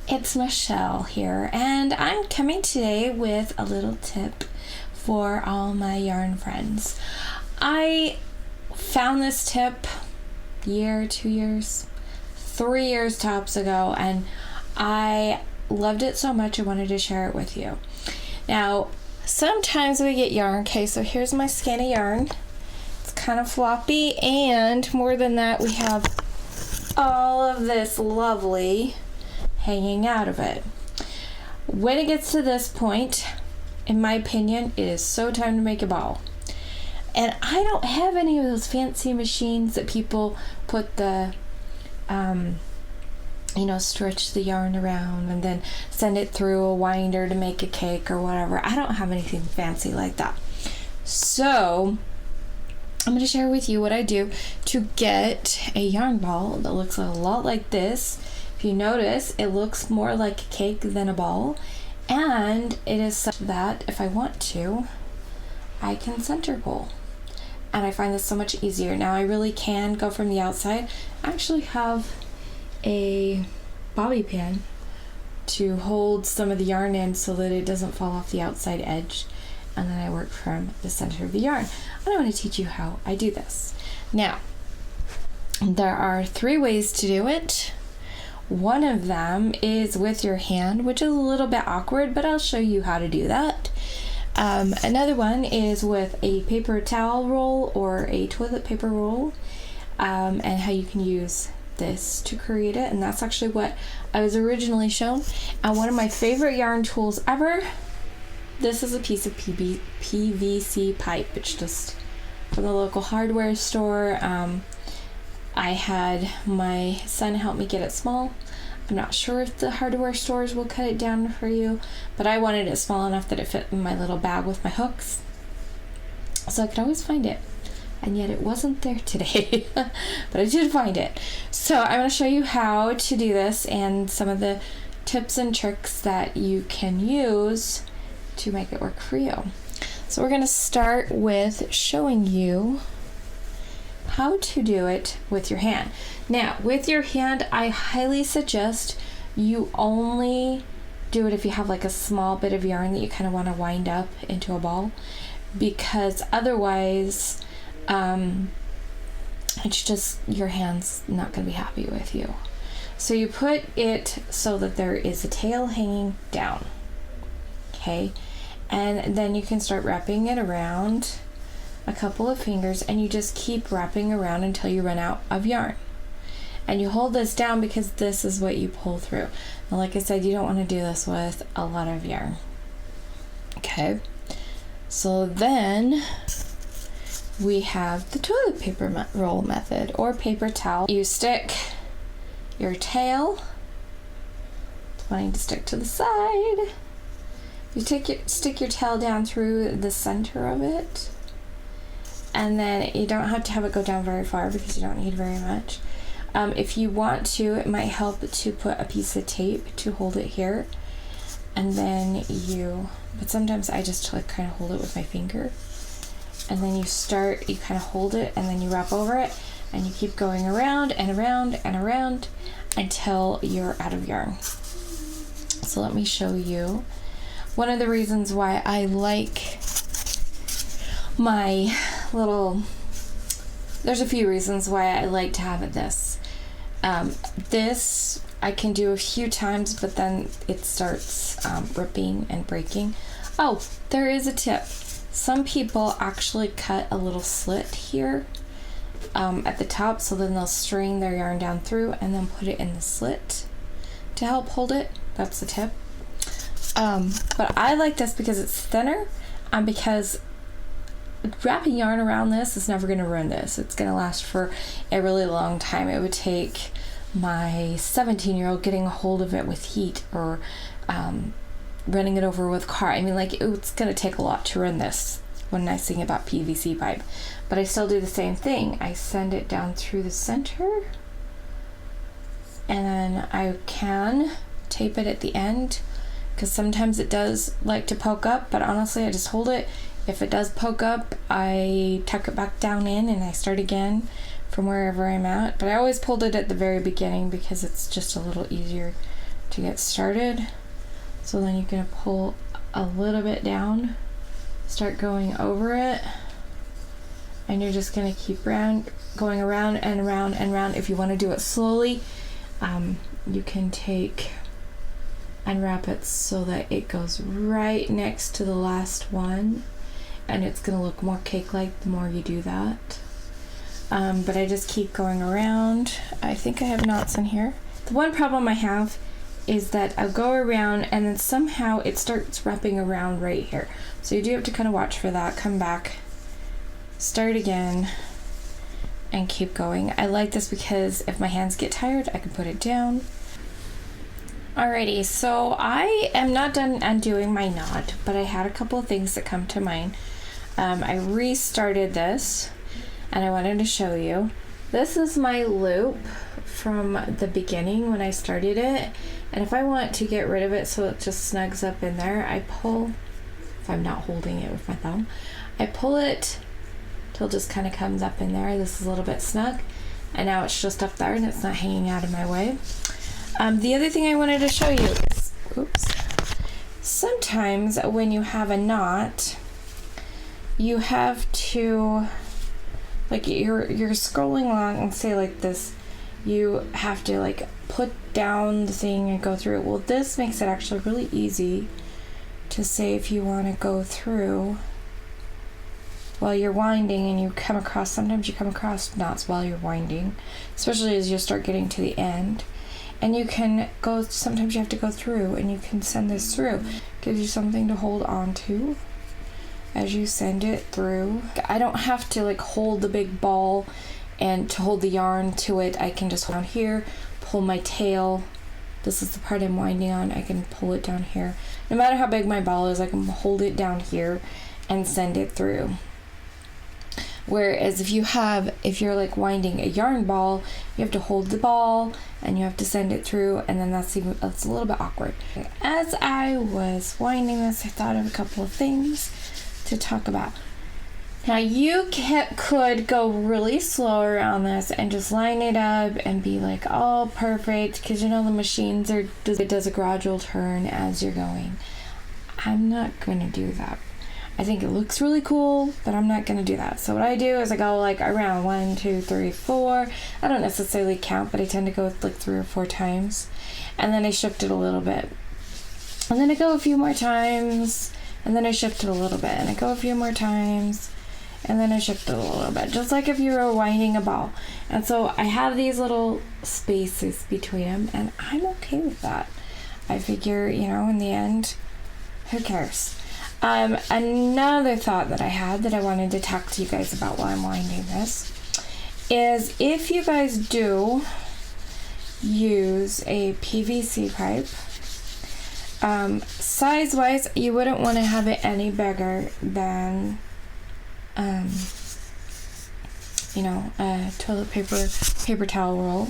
it's Michelle here, and I'm coming today with a little tip for all my yarn friends. I found this tip year, 2 years, 3 years tops ago, and I loved it so much I wanted to share it with you. Now, sometimes we get yarn. Okay, so here's my skein of yarn. It's kind of floppy, and more than that, we have all of this lovely hanging out of it. When it gets to this point, in my opinion, it is so time to make a ball. And I don't have any of those fancy machines that people put the stretch the yarn around and then send it through a winder to make a cake or whatever. I don't have anything fancy like that. So I'm going to share with you what I do to get a yarn ball that looks a lot like this. If you notice, it looks more like a cake than a ball, and it is such that if I want to, I can center pull. And I find this so much easier. Now I really can go from the outside. I actually have a bobby pin to hold some of the yarn in so that it doesn't fall off the outside edge, and then I work from the center of the yarn. And I want to teach you how I do this. Now, there are 3 ways to do it. One of them is with your hand, which is a little bit awkward, but I'll show you how to do that. Another one is with a paper towel roll or a toilet paper roll, and how you can use this to create it. And that's actually what I was originally shown. And one of my favorite yarn tools ever, this is a piece of PVC pipe. It's just from the local hardware store. I had my son help me get it small. I'm not sure if the hardware stores will cut it down for you, but I wanted it small enough that it fit in my little bag with my hooks, so I could always find it. And yet it wasn't there today, but I did find it. So I'm going to show you how to do this and some of the tips and tricks that you can use to make it work for you. So we're going to start with showing you how to do it with your hand. Now, with your hand, I highly suggest you only do it if you have like a small bit of yarn that you kind of want to wind up into a ball, because otherwise it's just, your hand's not going to be happy with you. So you put it so that there is a tail hanging down, okay, and then you can start wrapping it around a couple of fingers, and you just keep wrapping around until you run out of yarn. And you hold this down because this is what you pull through. Now, like I said, you don't want to do this with a lot of yarn. Okay, so then we have the toilet paper roll method, or paper towel. You stick your tail, wanting to stick to the side. You stick your tail down through the center of it, and then you don't have to have it go down very far because you don't need very much. If you want to, it might help to put a piece of tape to hold it here, and then but sometimes I just like kind of hold it with my finger, and then you kind of hold it, and then you wrap over it, and you keep going around and around and around until you're out of yarn. So let me show you. One of the reasons why I like my there's a few reasons why I like to have it this. This I can do a few times, but then it starts ripping and breaking. Oh, there is a tip. Some people actually cut a little slit here at the top, so then they'll string their yarn down through and then put it in the slit to help hold it. That's the tip. But I like this because it's thinner, and because wrapping yarn around this is never going to ruin this. It's going to last for a really long time. It would take my 17-year-old getting a hold of it with heat, or running it over with car. I mean, like, it's going to take a lot to run this. One nice thing about PVC pipe. But I still do the same thing. I send it down through the center, and then I can tape it at the end, because sometimes it does like to poke up, but honestly I just hold it. If it does poke up, I tuck it back down in and I start again from wherever I'm at. But I always pulled it at the very beginning because it's just a little easier to get started. So then you're going to pull a little bit down, start going over it, and you're just going to keep going around and around and around. If you want to do it slowly, you can take and wrap it so that it goes right next to the last one, and it's going to look more cake-like the more you do that. But I just keep going around. I think I have knots in here. The one problem I have is that I'll go around and then somehow it starts wrapping around right here. So you do have to kind of watch for that. Come back, start again, and keep going. I like this because if my hands get tired, I can put it down. Alrighty, so I am not done undoing my knot, but I had a couple of things that come to mind. I restarted this, and I wanted to show you. This is my loop from the beginning when I started it, and if I want to get rid of it so it just snugs up in there, I pull, if I'm not holding it with my thumb, I pull it till it just kind of comes up in there. This is a little bit snug, and now it's just up there and it's not hanging out of my way. The other thing I wanted to show you is, sometimes when you have a knot, you have to, like you're scrolling along and say like this, you have to like put down the thing and go through it. Well, this makes it actually really easy to say if you want to go through while you're winding, and you come across, sometimes you come across knots while you're winding, especially as you start getting to the end. And you can go, sometimes you have to go through, and you can send this through. Gives you something to hold on to as you send it through. I don't have to like hold the big ball and to hold the yarn to it. I can just hold down here, pull my tail. This is the part I'm winding on. I can pull it down here. No matter how big my ball is, I can hold it down here and send it through. Whereas if you're like winding a yarn ball, you have to hold the ball and you have to send it through, and then that's a little bit awkward. As I was winding this, I thought of a couple of things to talk about. Now you could go really slow around this and just line it up and be like, oh, perfect, because you know the machines it does a gradual turn as you're going. I'm not going to do that. I think it looks really cool, but I'm not going to do that. So what I do is I go like around 1, 2, 3, 4. I don't necessarily count, but I tend to go like 3 or 4 times. And then I shift it a little bit. And then I go a few more times. And then I shift it a little bit. And I go a few more times. And then I shift it a little bit. Just like if you were winding a ball. And so I have these little spaces between them. And I'm okay with that. I figure, in the end, who cares? Another thought that I had that I wanted to talk to you guys about while I'm winding this is if you guys do use a PVC pipe, size-wise, you wouldn't want to have it any bigger than, a toilet paper towel roll.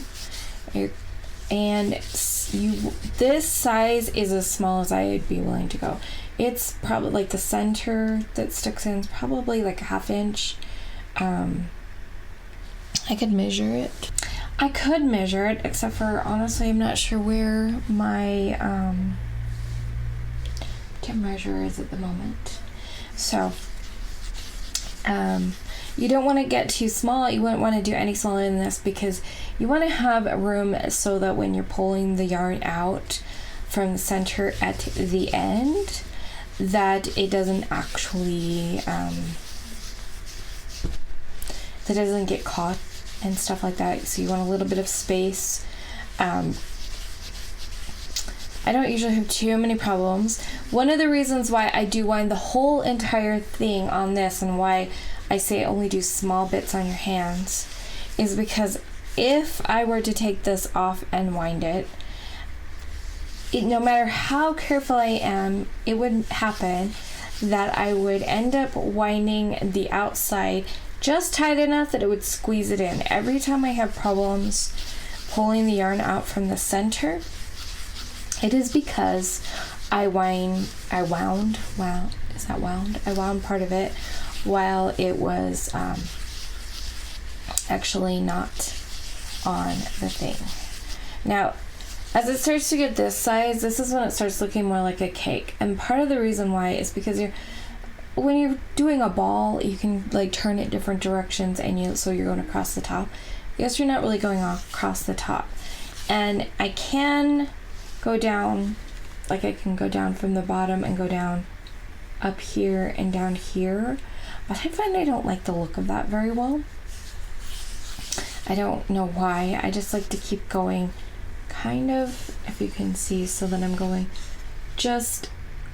And this size is as small as I'd be willing to go. It's probably like the center that sticks in is probably like a 1/2 inch. I could measure it. Except for honestly, I'm not sure where my tape measure is at the moment. So, you don't want to get too small. You wouldn't want to do any smaller than this because you want to have room so that when you're pulling the yarn out from the center at the end, that it doesn't actually, that doesn't get caught and stuff like that. So you want a little bit of space. I don't usually have too many problems. One of the reasons why I do wind the whole entire thing on this and why I say only do small bits on your hands is because if I were to take this off and wind it, no matter how careful I am, it would happen that I would end up winding the outside just tight enough that it would squeeze it in. Every time I have problems pulling the yarn out from the center, it is because I wound part of it while it was actually not on the thing. Now, As it starts to get this size, this is when it starts looking more like a cake. And part of the reason why is because when you're doing a ball, you can like turn it different directions, and so you're going across the top. Yes, you're not really going across the top. And I can go down, like I can go down from the bottom and go down up here and down here, but I find I don't like the look of that very well. I don't know why. I just like to keep going kind of, if you can see, so that I'm going just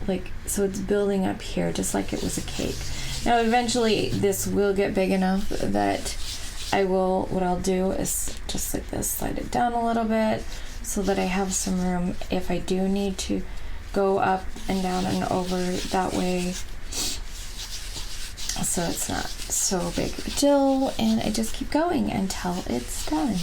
like, so it's building up here just like it was a cake. Now eventually this will get big enough that what I'll do is just like this, slide it down a little bit so that I have some room if I do need to go up and down and over that way, so it's not so big of a deal, and I just keep going until it's done.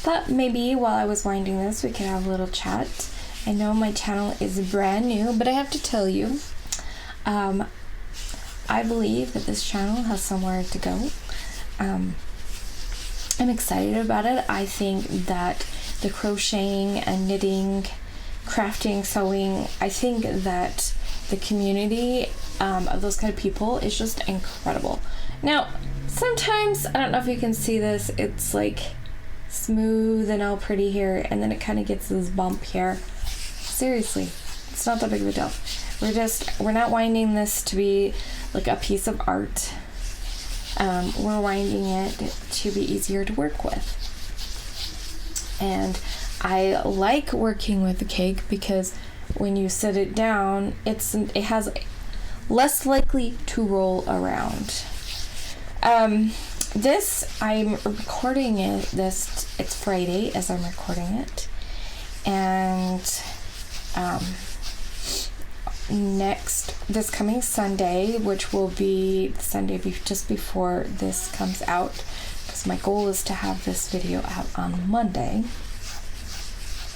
Thought maybe while I was winding this we could have a little chat. I know my channel is brand new, but I have to tell you, I believe that this channel has somewhere to go. I'm excited about it. I think that the crocheting and knitting, crafting, sewing, I think that the community of those kind of people is just incredible. Now, sometimes, I don't know if you can see this, it's like smooth and all pretty here, and then it kind of gets this bump here. Seriously, it's not that big of a deal. We're not winding this to be like a piece of art. We're winding it to be easier to work with. And I like working with the cake because when you sit it down, it has less likely to roll around. This, I'm recording it, it's Friday as I'm recording it. And this coming Sunday, which will be the Sunday just before this comes out, because my goal is to have this video out on Monday.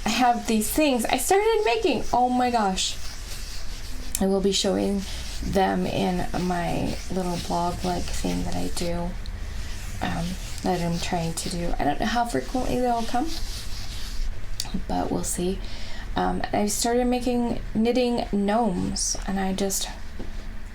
I have these things I started making. Oh my gosh. I will be showing them in my little blog-like thing that I do, that I'm trying to do. I don't know how frequently they'll come, but we'll see. I started knitting gnomes, and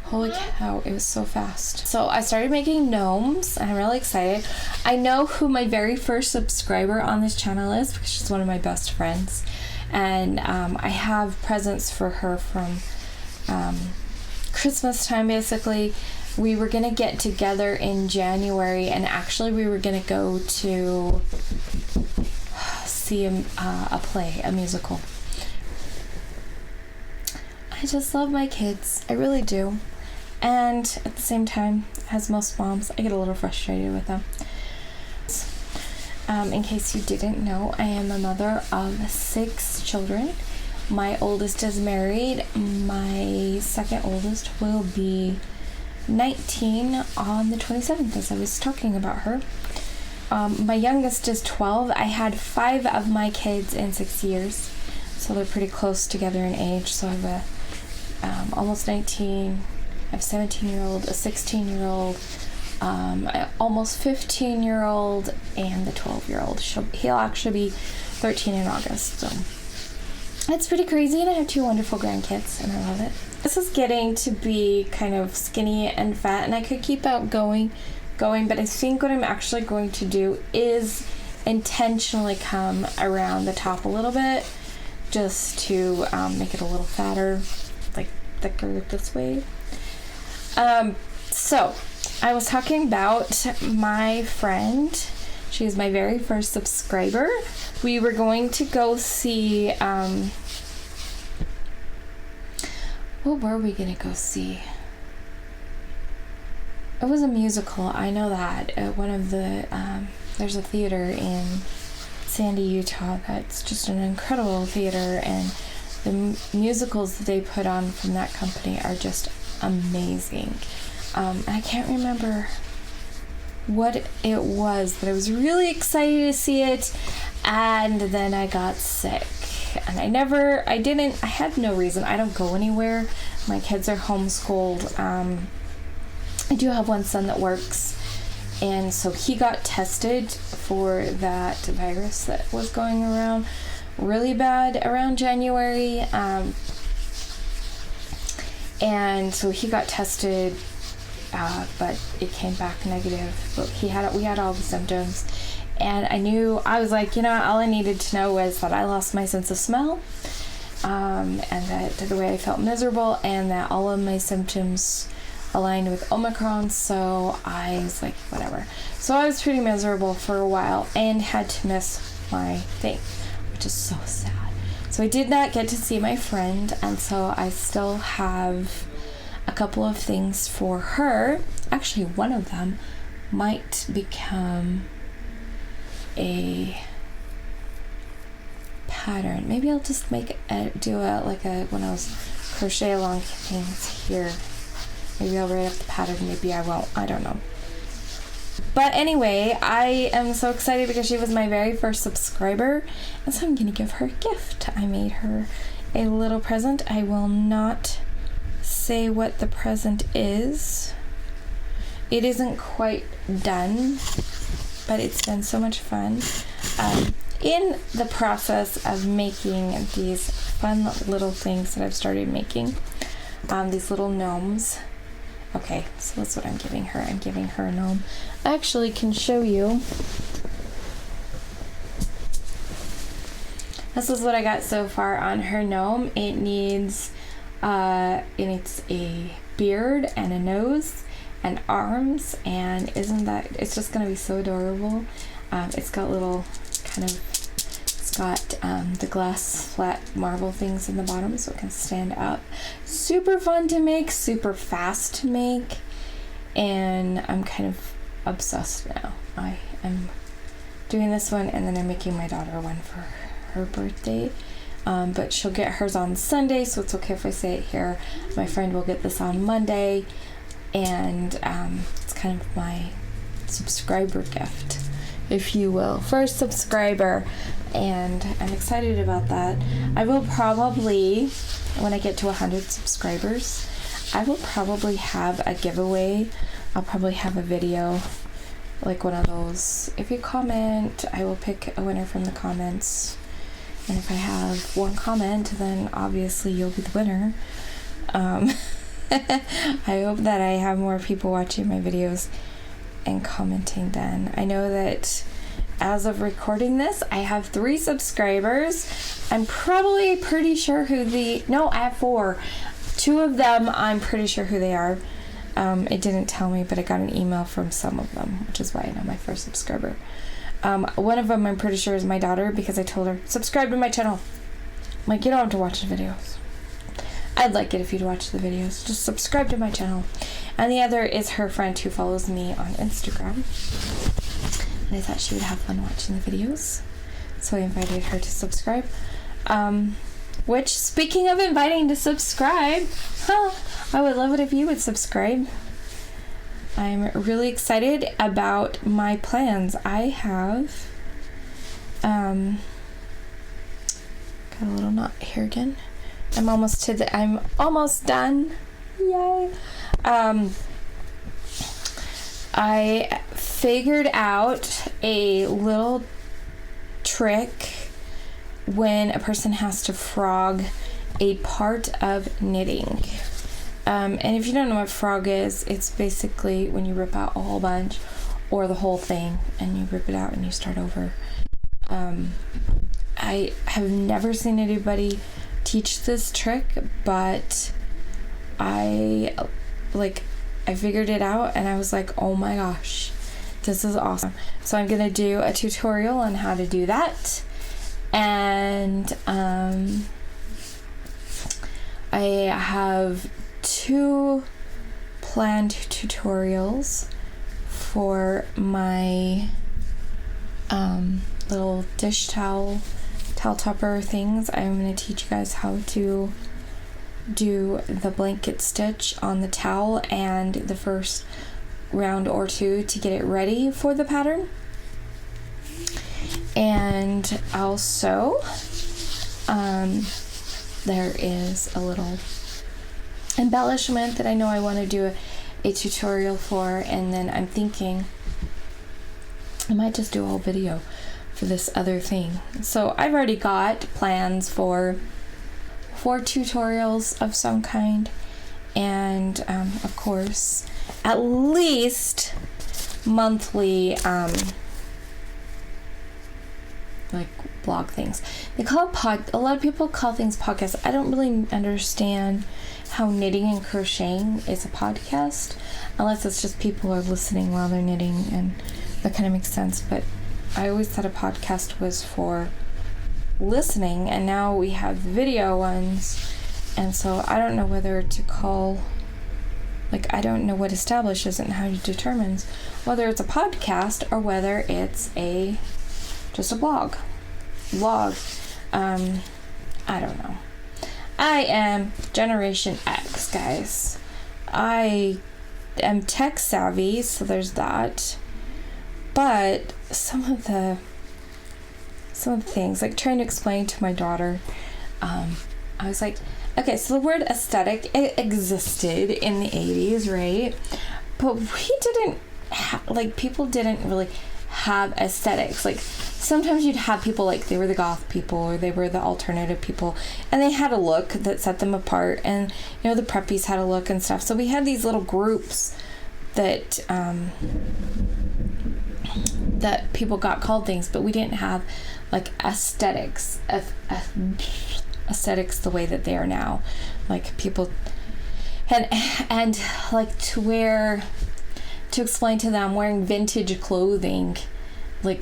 holy cow, it was so fast. So I started making gnomes, and I'm really excited. I know who my very first subscriber on this channel is, because she's one of my best friends, and I have presents for her from Christmas time. Basically, we were gonna get together in January, and actually we were gonna go to see a play, a musical. I just love my kids. I really do. And at the same time, as most moms, I get a little frustrated with them. In case you didn't know, I am a mother of 6 children. My oldest is married. My second oldest will be 19 on the 27th, as I was talking about her. My youngest is 12. I had 5 of my kids in 6 years, so they're pretty close together in age. So I have almost 19, I have a 17-year-old, a 16-year-old, almost 15-year-old, and the 12-year-old. He'll actually be 13 in August, so it's pretty crazy, and I have 2 wonderful grandkids, and I love it. This is getting to be kind of skinny and fat, and I could keep out going, but I think what I'm actually going to do is intentionally come around the top a little bit, just to make it a little fatter, like thicker this way. So I was talking about my friend. She's my very first subscriber. We were going to go see, what were we gonna go see? It was a musical, I know that, at one of the, there's a theater in Sandy, Utah, that's just an incredible theater, and the musicals that they put on from that company are just amazing. I can't remember what it was, but I was really excited to see it, and then I got sick, and I had no reason. I don't go anywhere. My kids are homeschooled. I do have one son that works, And so he got tested for that virus that was going around really bad around January. And so he got tested, but it came back negative. But we had all the symptoms. And I was like, all I needed to know was that I lost my sense of smell, and that the way I felt miserable, and that all of my symptoms aligned with Omicron. So I was like, whatever. So I was pretty miserable for a while and had to miss my thing, which is so sad. So I did not get to see my friend, and so I still have a couple of things for her. Actually, one of them might become a pattern. Maybe I'll just one of those crochet along things here. Maybe I'll write up the pattern, maybe I won't, I don't know. But anyway, I am so excited because she was my very first subscriber, and so I'm gonna give her a gift. I made her a little present. I will not say what the present is. It isn't quite done, but it's been so much fun. In the process of making these fun little things that I've started making, these little gnomes. Okay, so that's what I'm giving her. I'm giving her a gnome. I actually can show you. This is what I got so far on her gnome. It needs a beard and a nose and arms, and it's just gonna be so adorable. It's got the glass flat marble things in the bottom so it can stand up. Super fun to make, super fast to make, and I'm kind of obsessed now. I am doing this one, and then I'm making my daughter one for her birthday, but she'll get hers on Sunday, so it's okay if I say it here. My friend will get this on Monday, and it's kind of my subscriber gift, if you will, first subscriber, and I'm excited about that. I will probably, when I get to 100 subscribers, I will probably have a giveaway. I'll probably have a video, like one of those. If you comment, I will pick a winner from the comments, and if I have one comment, then obviously you'll be the winner. I hope that I have more people watching my videos and commenting then. I know that as of recording this, I have 3 subscribers. I'm probably pretty sure I have 4. 2 of them, I'm pretty sure who they are. It didn't tell me, but I got an email from some of them, which is why I know my first subscriber. One of them I'm pretty sure is my daughter, because I told her, subscribe to my channel. I'm like, you don't have to watch the videos. I'd like it if you'd watch the videos. Just subscribe to my channel. And the other is her friend who follows me on Instagram. And I thought she would have fun watching the videos, so I invited her to subscribe. Which, speaking of inviting to subscribe, I would love it if you would subscribe. I'm really excited about my plans. I have got a little knot here again. I'm almost done. Yay. I figured out a little trick when a person has to frog a part of knitting. And if you don't know what frog is, it's basically when you rip out a whole bunch or the whole thing and you rip it out and you start over. I have never seen anybody teach this trick, but I figured it out and I was like, oh my gosh, this is awesome. So I'm gonna do a tutorial on how to do that, and I have 2 planned tutorials for my little dish towel topper things. I'm going to teach you guys how to do the blanket stitch on the towel and the first round or 2 to get it ready for the pattern. And also there is a little embellishment that I know I want to do a tutorial for, and then I'm thinking I might just do a whole video for this other thing. So I've already got plans for 4 tutorials of some kind, and of course at least monthly like blog things. They call it a lot of people call things podcasts. I don't really understand how knitting and crocheting is a podcast, unless it's just people are listening while they're knitting, and that kind of makes sense. But I always thought a podcast was for listening, and now we have video ones, and so I don't know whether to call, like, I don't know what establishes it and how it determines whether it's a podcast or whether it's just a blog. I don't know. I am Generation X, guys. I am tech savvy, so there's that. But some of the things, like trying to explain to my daughter, I was like, okay, so the word aesthetic, it existed in the 80s, right? But we didn't people didn't really have aesthetics. Like, sometimes you'd have people, like, they were the goth people or they were the alternative people, and they had a look that set them apart, and, you know, the preppies had a look and stuff. So we had these little groups that that people got called things, but we didn't have, like, aesthetics the way that they are now. Like, people, and like, to explain to them wearing vintage clothing, like,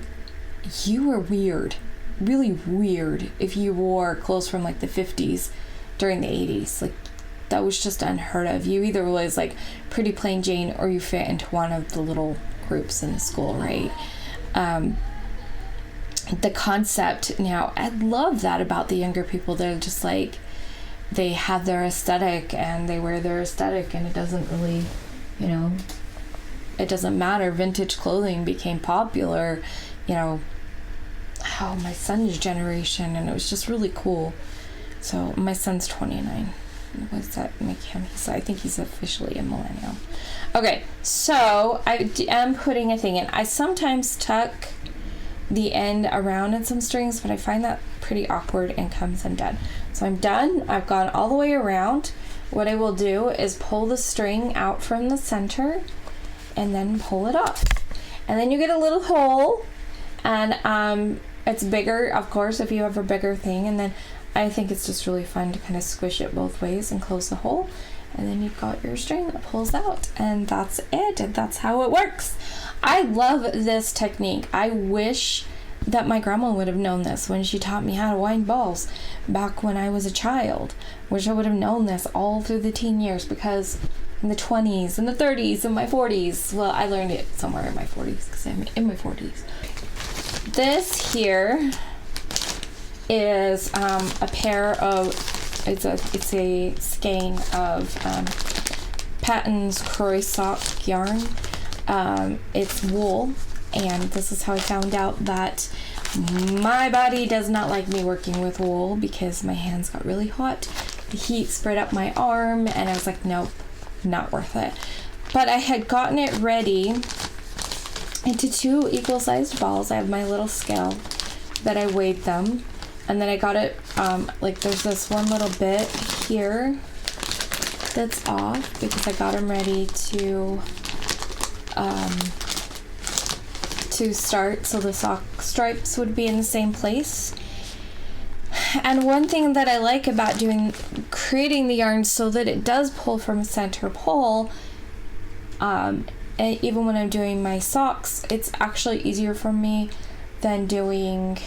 you were weird, really weird if you wore clothes from, like, the 50s during the 80s. Like, that was just unheard of. You either was, like, pretty plain Jane or you fit into one of the little groups in school, right? The concept now, I love that about the younger people. They're just like, they have their aesthetic and they wear their aesthetic, and it doesn't really, you know, it doesn't matter. Vintage clothing became popular, you know, my son's generation, and it was just really cool. So my son's 29. What does that make him? I think he's officially a millennial. Okay, so I am putting a thing in. I sometimes tuck the end around in some strings, but I find that pretty awkward and comes undone. So I'm done. I've gone all the way around. What I will do is pull the string out from the center and then pull it up. And then you get a little hole, and it's bigger, of course, if you have a bigger thing. And then I think it's just really fun to kind of squish it both ways and close the hole. And then you've got your string that pulls out, and that's it. And that's how it works. I love this technique. I wish that my grandma would have known this when she taught me how to wind balls back when I was a child. Wish I would have known this all through the teen years, because in the 20s and the 30s and my 40s, well, I learned it somewhere in my 40s because I'm in my 40s. This here is a pair of, it's a skein of Patton's Croissant yarn. It's wool, and this is how I found out that my body does not like me working with wool, because my hands got really hot. The heat spread up my arm, and I was like, nope, not worth it. But I had gotten it ready into 2 equal-sized balls. I have my little scale that I weighed them, and then I got it, like, there's this one little bit here that's off, because I got them ready to start, so the sock stripes would be in the same place. And one thing that I like about creating the yarn so that it does pull from a center pull, and even when I'm doing my socks, it's actually easier for me than doing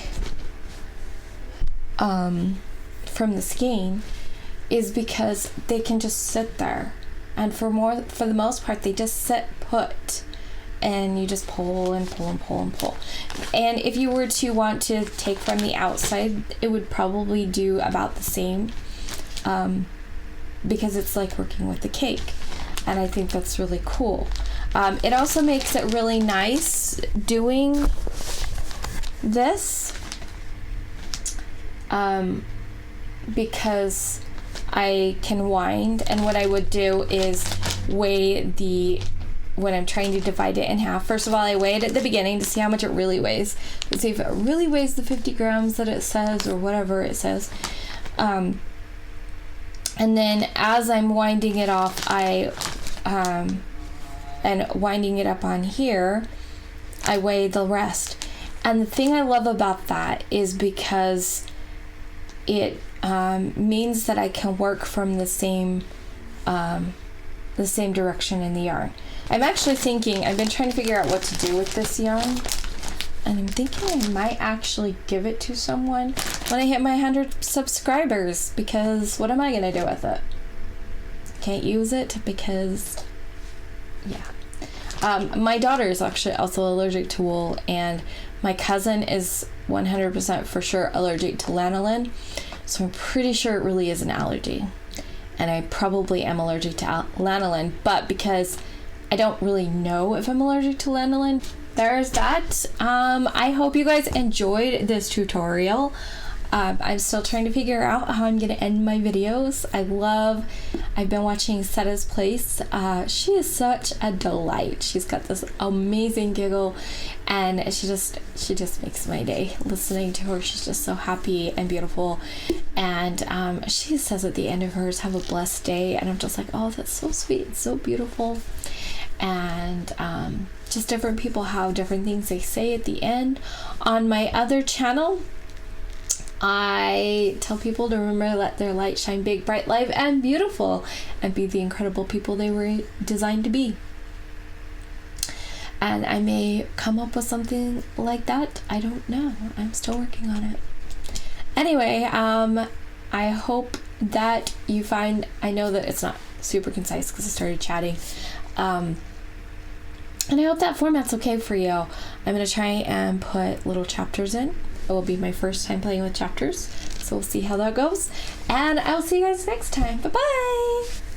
from the skein, is because they can just sit there, and for the most part they just sit put, and you just pull and pull and pull and pull. And if you were to want to take from the outside, it would probably do about the same, because it's like working with the cake, and I think that's really cool. It also makes it really nice doing this, because I can wind, and what I would do is weigh the when I'm trying to divide it in half. First of all, I weigh it at the beginning to see how much it really weighs. To see if it really weighs the 50 grams that it says or whatever it says. And then as I'm winding it off, and winding it up on here, I weigh the rest. And the thing I love about that is because it means that I can work from the same direction in the yarn. I'm actually thinking, I've been trying to figure out what to do with this yarn, and I'm thinking I might actually give it to someone when I hit my 100 subscribers, because what am I gonna do with it? Can't use it because, yeah. My daughter is actually also allergic to wool, and my cousin is 100% for sure allergic to lanolin, so I'm pretty sure it really is an allergy. And I probably am allergic to lanolin, but because I don't really know if I'm allergic to lanolin, there's that. I hope you guys enjoyed this tutorial. I'm still trying to figure out how I'm gonna end my videos. I've been watching Setta's Place. She is such a delight. She's got this amazing giggle, and she just makes my day. Listening to her, she's just so happy and beautiful. And she says at the end of hers, "Have a blessed day," and I'm just like, oh, that's so sweet and so beautiful. And just different people have different things they say at the end. On my other channel, I tell people to remember to let their light shine big, bright, live, and beautiful, and be the incredible people they were designed to be. And I may come up with something like that. I don't know. I'm still working on it. Anyway, I hope that you find, I know that it's not super concise because I started chatting, and I hope that format's okay for you. I'm going to try and put little chapters in. It will be my first time playing with chapters, so we'll see how that goes. And I'll see you guys next time. Bye-bye!